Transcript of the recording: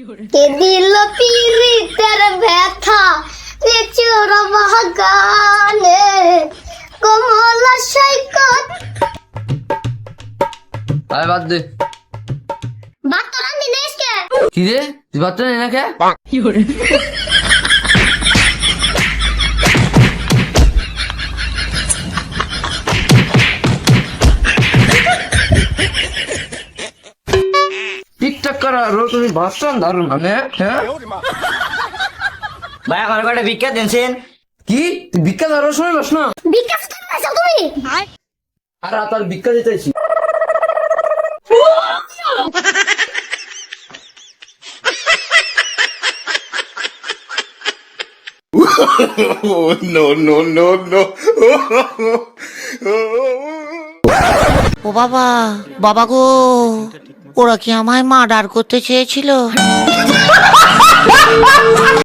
কে দিল পীড়িতের ব্যথা রে চোরা বাগানে কমলা সৈকত। আরে বাদ দে। ভাত তো রান্দি নেই কে? কি রে তুই বাচ্চা নেই না কে? টিকটক করা রো তুমি বাচ্চা দারুন মানে হ্যাঁ ভাই আমার কটা ভিক্ষা দিনছেন। কি তুই ভিক্ষা দাঁড়ো শুনে বাস না বিকাশ করে পাইছো তুমি? আর তার ভিক্ষা দিতেছি Oh, no, no, no, no. ও বাবা, বাবা গো, ওরা কি আমায় মার্ডার করতে চেয়েছিল?